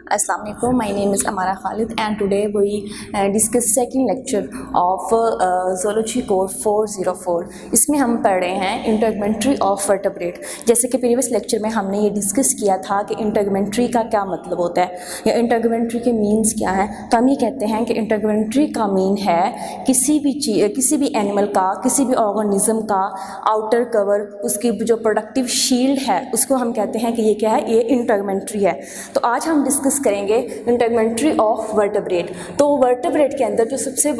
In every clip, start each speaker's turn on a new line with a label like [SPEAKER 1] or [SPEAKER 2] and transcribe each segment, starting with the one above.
[SPEAKER 1] Assalamu alaikum. My name is Amara Khalid and today we discuss second lecture of zoology core 404. इसमें हम पढ़ रहे हैं इंटरगमेंट्री of vertebrate. जैसे कि प्रीवियस लेक्चर में हमने ये डिस्कस किया था कि इंटरगमेंट्री का क्या मतलब होता है या इंटरगमेंट्री के मीन्स क्या हैं। तो हम ये कहते हैं कि इंटरगमेंट्री का मीन है किसी भी एनिमल का, किसी भी ऑर्गेनिज्म का आउटर कवर, उसकी जो प्रोडक्टिव शील्ड है उसको हम कहते हैं कि ये क्या है, ये इंटरगमेंट्री है। तो आज हम डिस्कस करेंगे इंटरगमेंट्री ऑफ वर्टेब्रेट। तो वर्टेब्रेट के अंदर जो सबसे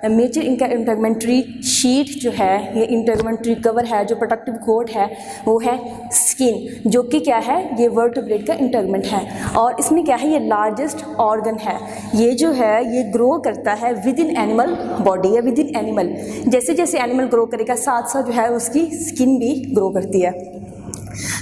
[SPEAKER 1] मेजर इनका इंटरगमेंट्री शीट जो है, ये इंटरगमेंट्री कवर है, जो प्रोटेक्टिव कोट है वो है स्किन, जो कि क्या है, ये वर्टेब्रेट का इंटरगमेंट है। और इसमें क्या है, ये लार्जेस्ट ऑर्गन है। ये जो है ये ग्रो करता है विद इन एनिमल बॉडी या विद इन एनिमल। जैसे जैसे एनिमल ग्रो करेगा साथ साथ जो है उसकी स्किन भी ग्रो करती है।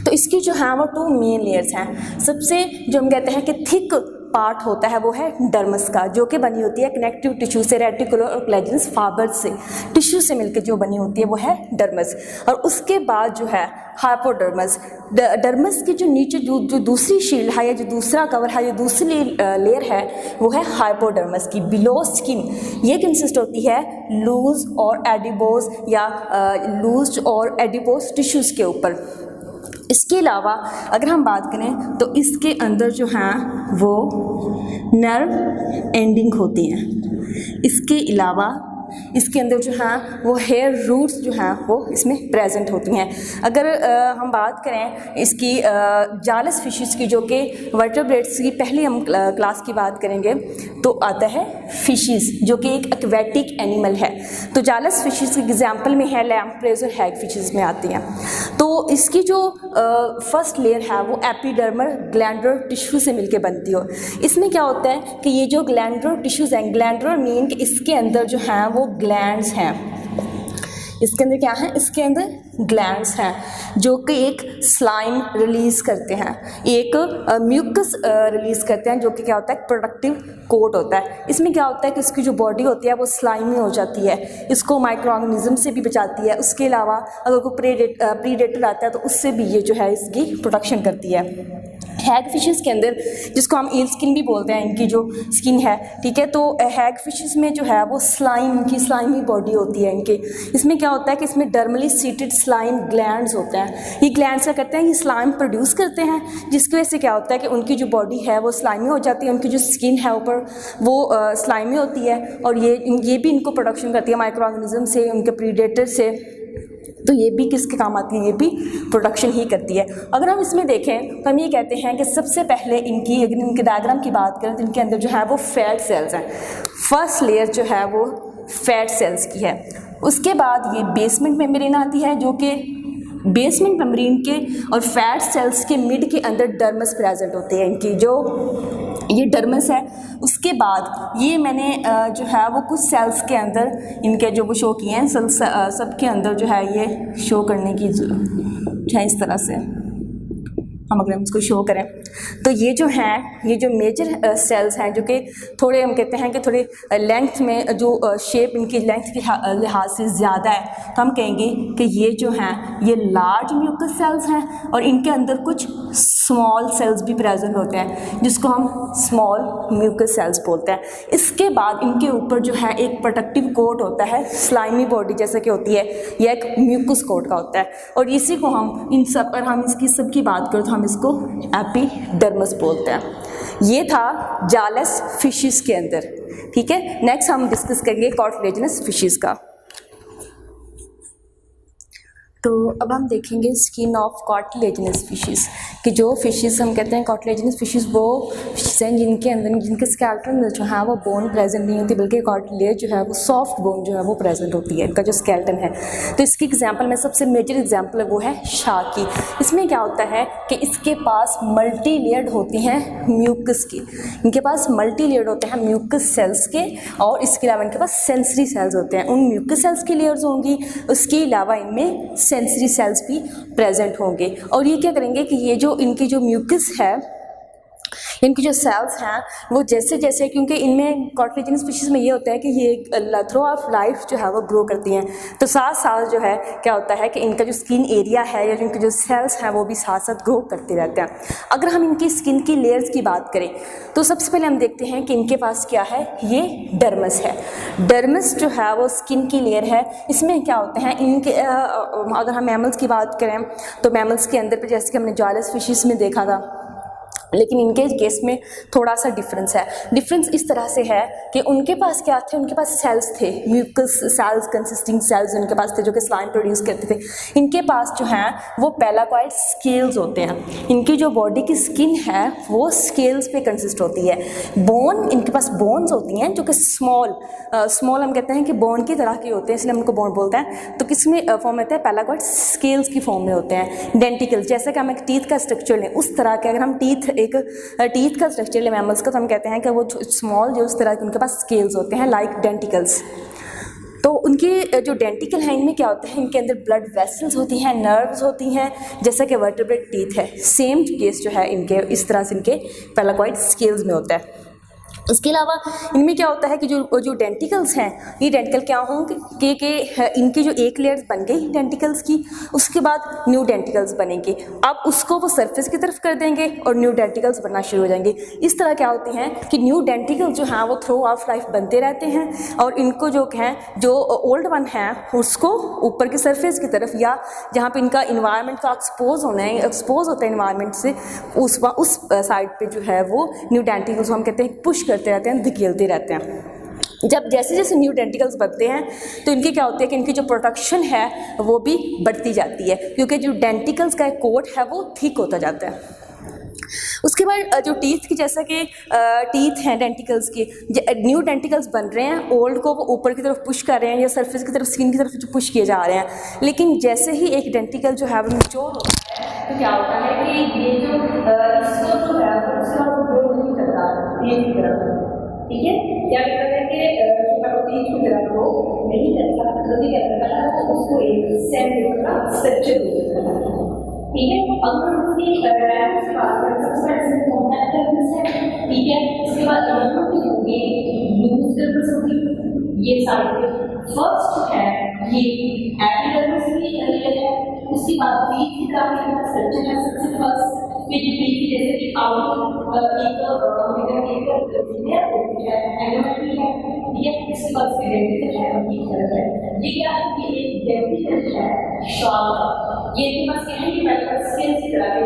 [SPEAKER 1] तो इसकी जो है वो 2 मेन लेयर्स हैं। सबसे जो हम कहते हैं कि थिक पार्ट होता है वो है डर्मस का, जो कि बनी होती है कनेक्टिव टिश्यू से, रेटिकुलर और कोलेजनस फाइबर से, टिश्यू से मिलकर जो बनी होती है वो है डर्मस। और उसके बाद जो है हाइपोडर्मस। डर्मस की जो नीचे जो दूसरी शील्ड है या जो दूसरा कवर है, जो दूसरी लेयर है वो है हाइपोडर्मस की, बिलो स्किन। ये कंसिस्ट होती है लूज और एडिपोज या लूज और एडिपोज टिश्यूज़ के ऊपर। इसके अलावा अगर हम बात करें तो इसके अंदर जो हैं वो नर्व एंडिंग होती हैं। इसके अलावा इसके अंदर जो हैं वो हेयर रूट्स जो हैं वो इसमें प्रेजेंट होती हैं। अगर हम बात करें इसकी जालस फिशेस की, जो कि वर्टेब्रेट्स की पहली हम क्लास की बात करेंगे, तो आता है फिशेस जो कि एक एक्वेटिक एनिमल है। तो जालस फिशेस की एग्जांपल में है लैम्प्रेज और हैग फिशेस में आती हैं। तो इसकी जो फर्स्ट लेयर है वो एपिडर्मल ग्लैंडुलर टिश्यू से मिलकर बनती हो। इसमें क्या होता है कि ये जो ग्लैंडुलर टिश्यूज़ हैं, ग्लैंडुलर मीन कि इसके अंदर जो हैं वो ग्लैंड्स हैं। इसके अंदर क्या है, इसके अंदर ग्लैंड्स हैं जो कि एक स्लाइम रिलीज़ करते हैं, एक म्यूकस रिलीज़ करते हैं, जो कि क्या होता है, प्रोडक्टिव कोट होता है। इसमें क्या होता है कि इसकी जो बॉडी होती है वो स्लाइमी हो जाती है, इसको माइक्रो ऑर्गेनिज्म से भी बचाती है। उसके अलावा अगर कोई प्रीडेटर आता है तो उससे भी ये जो है इसकी प्रोटेक्शन करती है। हैग फिशेस के अंदर, जिसको हम ईल स्किन भी बोलते हैं, इनकी जो स्किन है, ठीक है, तो हैग फिशेस में जो है वो स्लाइम, इनकी स्लाइमी बॉडी होती है इनके। इसमें क्या होता है कि इसमें डर्मली सीटेड स्लाइम ग्लैंड्स होते हैं। ये ग्लैंड्स क्या करते हैं, ये स्लाइम प्रोड्यूस करते हैं, जिसकी वजह से क्या होता है कि उनकी जो बॉडी है वो स्लाइमी हो जाती है, उनकी जो स्किन है ऊपर वो स्लाइमी होती है। और ये भी इनको प्रोडक्शन करती है माइक्रो ऑर्गेनिज्म से, उनके प्रीडेटर से। तो ये भी किसके काम आती है, ये भी प्रोडक्शन ही करती है। अगर हम इसमें देखें तो हम ये कहते हैं कि सबसे पहले इनके डायग्राम की बात करें तो इनके अंदर जो है वो फैट सेल्स हैं। फर्स्ट लेयर जो है वो फैट सेल्स की है। उसके बाद ये बेसमेंट मेम्ब्रेन आती है, जो कि बेसमेंट मेम्ब्रेन के और फैट सेल्स के मिड के अंदर डर्मस प्रेजेंट होते हैं इनकी, जो ये डर्मस है। उसके बाद ये मैंने जो है वो कुछ सेल्स के अंदर इनके जो वो शो किए हैं, सबके अंदर जो है ये शो करने की जो है इस तरह से हम अगर हम इसको शो करें तो ये जो हैं, ये जो मेजर सेल्स हैं, जो कि थोड़े हम कहते हैं कि थोड़े लेंथ में जो शेप इनकी लेंथ के लिहाज से ज़्यादा है, तो हम कहेंगे कि ये जो हैं ये लार्ज म्यूकस सेल्स हैं। और इनके अंदर कुछ स्मॉल सेल्स भी प्रेजेंट होते हैं, जिसको हम स्मॉल म्यूकस सेल्स बोलते हैं। इसके बाद इनके ऊपर जो है एक प्रोटेक्टिव कोट होता है, स्लाइमी बॉडी जैसे कि होती है, यह एक म्यूकस कोट का होता है। और इसी को हम इन सब पर हम इसकी सबकी बात करें तो हम इसको एपिडर्मस बोलते हैं। ये था जालस फिशेस के अंदर, ठीक है। नेक्स्ट हम डिस्कस करेंगे कार्टिलेजिनस फिशेस का। तो अब हम देखेंगे स्किन ऑफ कार्टिलेजिनस फिशेस, कि जो फिशेस हम कहते हैं कार्टिलेजिनस फिशेस वो फिशेस हैं जिनके अंदर, जिनके स्केलेटन में जो है वो बोन प्रेजेंट नहीं होती, बल्कि कार्टिलेज जो है वो सॉफ्ट बोन जो है वो प्रेजेंट होती है, इनका जो स्केलेटन है। तो इसकी एग्जांपल में सबसे मेजर एग्जांपल है वो है शार्क की। इसमें क्या होता है कि इसके पास मल्टी लेयर्ड होती हैं म्यूकस की, इनके पास मल्टी लेयर्ड होते हैं म्यूकस सेल्स के, और इसके अलावा इनके पास सेंसरी सेल्स होते हैं। उन म्यूकस सेल्स की लेयर्स होंगी, उसके अलावा इनमें सेंसरी सेल्स भी प्रेजेंट होंगे। और ये क्या करेंगे कि ये जो इनकी जो म्यूकस है, इनकी जो सेल्स हैं वो जैसे जैसे, क्योंकि इनमें कार्टिलेजिनस फिशेस में ये होता है कि ये थ्रू ऑफ लाइफ जो है वो ग्रो करती हैं, तो साथ साथ जो है क्या होता है कि इनका जो स्किन एरिया है या इनके जो सेल्स हैं वो भी साथ साथ ग्रो करते रहते हैं। अगर हम इनकी स्किन की लेयर्स की बात करें तो सबसे पहले हम देखते हैं कि इनके पास क्या है, ये डर्मस है। डर्मस जो है वो स्किन की लेयर है। इसमें क्या होते हैं इनके अगर हम मैमल्स की बात करें तो मैमल्स के अंदर पे जैसे कि हमने जॉयलेस फिशेस में देखा था, लेकिन इनके केस में थोड़ा सा डिफरेंस है। डिफरेंस इस तरह से है कि उनके पास क्या थे, उनके पास सेल्स थे, म्यूकस सेल्स कंसिस्टिंग सेल्स उनके पास थे जो कि स्लाइम प्रोड्यूस करते थे। इनके पास जो हैं वो पेलाकॉइड स्केल्स होते हैं। इनकी जो बॉडी की स्किन है वो स्केल्स पे कंसिस्ट होती है। बोन, इनके पास बोन्स होती हैं जो कि स्मॉल हम कहते हैं कि बोन की तरह के होते हैं, इसलिए हम उनको बोन बोलते हैं। तो किस में फॉर्म होता है, पेलाकॉइड स्केल्स की फॉर्म में होते हैं। डेंटिकल्स, जैसे कि हम एक टीथ का स्ट्रक्चर लें उस तरह के, अगर हम एक टीथ का स्ट्रक्चर ले मैमल्स का, तो हम कहते हैं कि वो स्मॉल जो उस तरह के उनके पास स्केल्स होते हैं लाइक डेंटिकल्स। तो उनके जो डेंटिकल हैं इनमें क्या होता है, इनके अंदर ब्लड वेसल्स होती हैं, नर्व्स होती हैं, जैसा कि वर्टेब्रेट टीथ है। सेम केस जो है इनके इस तरह से इनके पेलाकॉइड स्केल्स में होता है। इसके अलावा इनमें क्या होता है कि जो डेंटिकल्स हैं, ये डेंटिकल क्या होंगे कि इनकी जो एक लेयर बन गई डेंटिकल्स की, उसके बाद न्यू डेंटिकल्स बनेंगे। अब उसको वो सरफेस की तरफ कर देंगे और न्यू डेंटिकल्स बनना शुरू हो जाएंगे। इस तरह क्या होते हैं कि न्यू डेंटिकल्स जो हैं वो थ्रू ऑफ लाइफ बनते रहते हैं, और इनको जो हैं जो ओल्ड वन है उसको ऊपर की सरफेस की तरफ, या जहाँ पे इनका इन्वायरमेंट का एक्सपोज होता है इन्वायरमेंट से, उस साइड पे जो है वो न्यू डेंटिकल्स हम कहते हैं पुश करते रहते हैं, धकेलते रहते हैं। जब जैसे जैसे न्यू डेंटिकल्स बनते हैं तो इनके क्या होते हैं कि इनकी जो प्रोडक्शन है वो भी बढ़ती जाती है, क्योंकि जो डेंटिकल्स का कोट है वो थिक होता जाता है। उसके बाद जो टीथ की, जैसा कि टीथ हैं डेंटिकल्स की, न्यू डेंटिकल्स बन रहे हैं, ओल्ड को वो ऊपर की तरफ पुश कर रहे हैं या सरफेस की तरफ, स्किन की तरफ जो पुश किए जा रहे हैं। लेकिन जैसे ही एक डेंटिकल जो है वो मैच्योर होता है तो क्या होता है कि ये जो इसको जो है उसका ग्रो नहीं करता टीथ की तरफ, ठीक है, क्या कहता है कि टीथ की तरफ ग्रो नहीं करता, तो क्या करता है उसको एक सेल का स्ट्रक्चर देता है, ठीक है। अगर हम इसकी डायग्राम से बात करें, सबसे पहले कॉम्पैक्ट डर्मस है, ठीक है। उसके बाद इनोटी होगी, लूज डर्मस होगी, ये सारे फर्स्ट है ये एपिडर्मिस की लेयर है। उसके बाद पीठ की तरफ का स्ट्रक्चर है सबसे फर्स्ट, फिर ये पीठ जैसे कि आउटर एक लेयर होती है, एंडोमेट्री है, ठीक है। इसके बाद डेंटिकल है और पीठ तरफ है। ये क्या है कि एक डेंटिकल है शार्प, ये के पास क्या है कि पेलाकॉइड स्केल्स की तरह के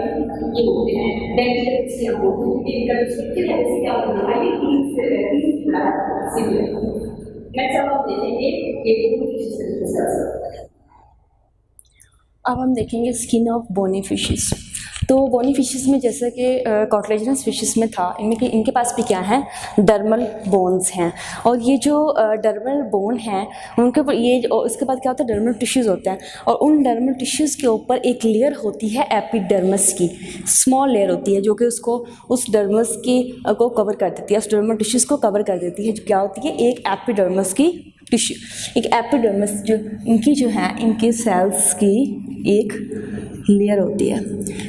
[SPEAKER 1] ये होते हैं, डेंटिकल स्केल होते हैं। इनका जो स्ट्रक्चर है जैसे क्या होता है, ये तीन की तरह सिमिलर। नेक्स्ट अब देखेंगे ये दो फिशेस। अब हम देखेंगे स्किन ऑफ बोनी फिशेस। तो बोनी फिशेस में जैसे कि कार्टिलेजिनस फिशेस में था, इनके पास भी क्या है, डर्मल बोन्स हैं। और ये जो डर्मल बोन हैं उनके ऊपर ये इसके बाद क्या होता है, डर्मल टिश्यूज़ होते हैं, और उन डर्मल टिश्यूज़ के ऊपर एक लेयर होती है एपिडर्मिस की, स्मॉल लेयर होती है जो कि उसको उस डर्मस की को कवर कर देती है, उस डर्मल टिश्यूज़ को कवर कर देती है। जो क्या होती है, एक एपिडर्मिस की टिश्यू, एक एपिडर्मिस जो इनकी जो है इनके सेल्स की एक लेयर होती है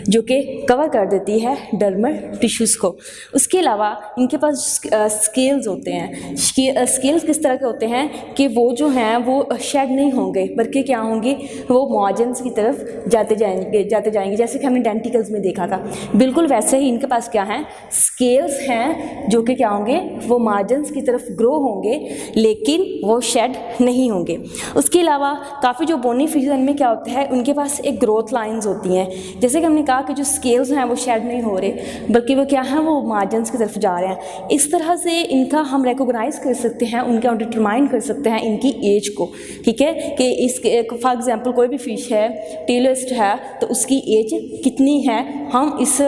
[SPEAKER 1] जो कि कवर कर देती है डर्मल टिश्यूज़ को। उसके अलावा इनके पास स्केल्स होते हैं। स्केल्स किस तरह के होते हैं कि वो जो हैं वो शेड नहीं होंगे, बल्कि क्या होंगे, वो मार्जिन्स की तरफ जाते जाएंगे, जैसे कि हमने डेंटिकल्स में देखा था। बिल्कुल वैसे ही इनके पास क्या है, स्केल्स हैं जो कि क्या होंगे, वो मार्जिन्स की तरफ ग्रो होंगे, लेकिन वो शेड नहीं होंगे। उसके अलावा काफ़ी जो बोनी फिशेस में क्या होता है, उनके पास एक ग्रोथ लाइंस होती हैं। जैसे कि हमने कहा कि जो स्केल्स हैं वो शेड नहीं हो रहे, बल्कि वो क्या है, वो मार्जिन्स की तरफ जा रहे हैं। इस तरह से इनका हम रिकॉग्नाइज कर सकते हैं, उनका डिटरमाइन कर सकते हैं इनकी एज को, ठीक है, कि इसके फॉर एग्जांपल कोई भी फिश है, टेलिस्ट है, तो उसकी एज कितनी है, हम इस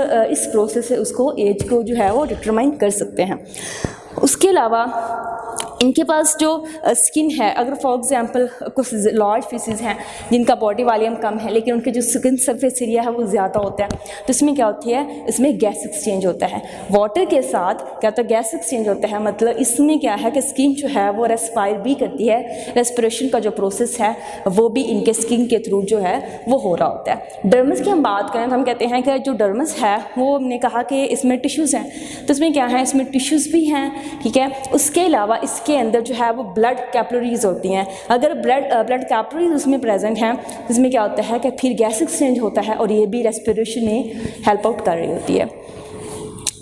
[SPEAKER 1] प्रोसेस से उसको एज को जो है वो डिटरमाइन कर सकते हैं। उसके अलावा इनके पास जो स्किन है, अगर फॉर एग्जांपल कुछ लार्ज फिशेस हैं जिनका बॉडी वॉल्यूम कम है लेकिन उनके जो स्किन सरफेस एरिया है वो ज़्यादा होता है, तो इसमें क्या होती है, इसमें गैस एक्सचेंज होता है। वाटर के साथ क्या होता है, गैस एक्सचेंज होता है। मतलब इसमें क्या है कि स्किन जो है वो रेस्पायर भी करती है, रेस्पिरेशन का जो प्रोसेस है वो भी इनके स्किन के थ्रू जो है वो हो रहा होता है। डर्मस की हम बात करें तो हम कहते हैं कि जो डर्मस है वो हमने कहा कि इसमें टिश्यूज़ हैं, तो इसमें क्या है, इसमें टिश्यूज़ भी हैं, ठीक है। उसके अलावा इसके अंदर जो है वो ब्लड कैपिलरीज होती हैं। अगर ब्लड कैपिलरीज उसमें प्रेजेंट हैं तो इसमें क्या होता है कि फिर गैस एक्सचेंज होता है और ये भी रेस्पिरेशन में हेल्प आउट कर रही होती है।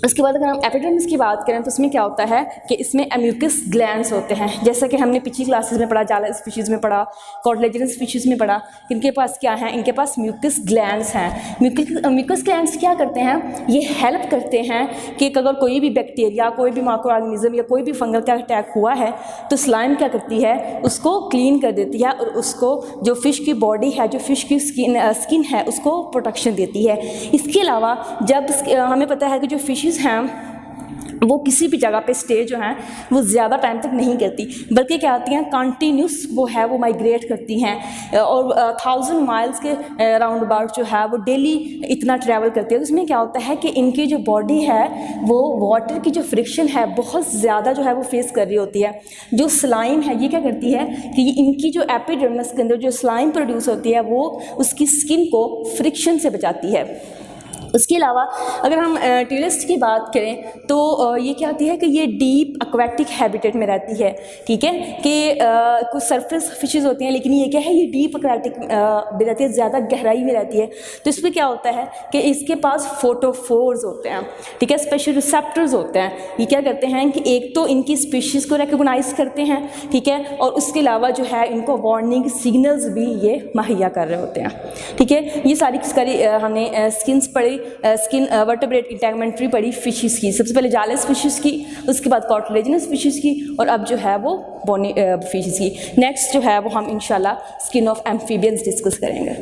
[SPEAKER 1] उसके बाद अगर हम एपिडर्मिस की बात करें तो इसमें क्या होता है कि इसमें म्यूकस ग्लैंड्स होते हैं, जैसा कि हमने पिछली क्लासेस में पढ़ा, जाला स्पीशीज़ में पढ़ा, कार्टिलेजिनस स्पीशीज़ में पढ़ा। इनके पास क्या है, इनके पास म्यूकस ग्लैंड्स हैं। म्यूकस ग्लैंड्स क्या करते हैं, ये हेल्प करते हैं कि अगर कोई भी बैक्टीरिया, कोई भी माइक्रो ऑर्गेनिज्म या कोई भी फंगल का अटैक हुआ है तो स्लाइम क्या करती है, उसको क्लीन कर देती है और उसको जो फ़िश की बॉडी है, जो फ़िश की स्किन है, उसको प्रोटेक्शन देती है। इसके अलावा जब हमें पता है कि जो फिशेज़ हैं वो किसी भी जगह पे स्टे जो हैं वो ज़्यादा टाइम तक नहीं करती, बल्कि क्या आती हैं, कंटिन्यूस वो है वो माइग्रेट करती हैं और 1000 माइल्स के राउंड अबाउट जो है वो डेली इतना ट्रैवल करती है। तो इसमें क्या होता है कि इनकी जो बॉडी है वो वाटर की जो फ्रिक्शन है बहुत ज़्यादा जो है वो फेस कर रही होती है। जो स्लाइम है ये क्या करती है कि ये इनकी जो एपिडर्मिस के अंदर जो स्लाइम प्रोड्यूस होती है वो उसकी स्किन को फ्रिक्शन से बचाती है। उसके अलावा अगर हम ट्यूलिस्ट की बात करें तो ये क्या होती है कि ये डीप एक्वेटिक हैबिटेट में रहती है, ठीक है, कि कुछ सरफेस फिशेस होती हैं लेकिन ये क्या है, ये डीप एक्वेटिक में रहती है, ज़्यादा गहराई में रहती है। तो इसमें क्या होता है कि इसके पास फोटोफोर्स होते हैं, ठीक है, स्पेशल रिसेप्टर्स होते हैं। ये क्या करते हैं कि एक तो इनकी स्पीशीज़ को रिकॉग्नाइज करते हैं, ठीक है, और उसके अलावा जो है इनको वार्निंग सिग्नल्स भी ये मुहैया कर रहे होते हैं, ठीक है। ये सारी हमने स्किन्स पढ़ी, स्किन वर्टेब्रेट इंटेगमेंट्री पढ़ी फिशेस की, सबसे पहले जाले फिशेस की, उसके बाद कार्टिलेजिनस फिशेस की और अब जो है वो बोनी फिशेस की। नेक्स्ट जो है वो हम इंशाल्लाह स्किन ऑफ एम्फीबियंस डिस्कस करेंगे।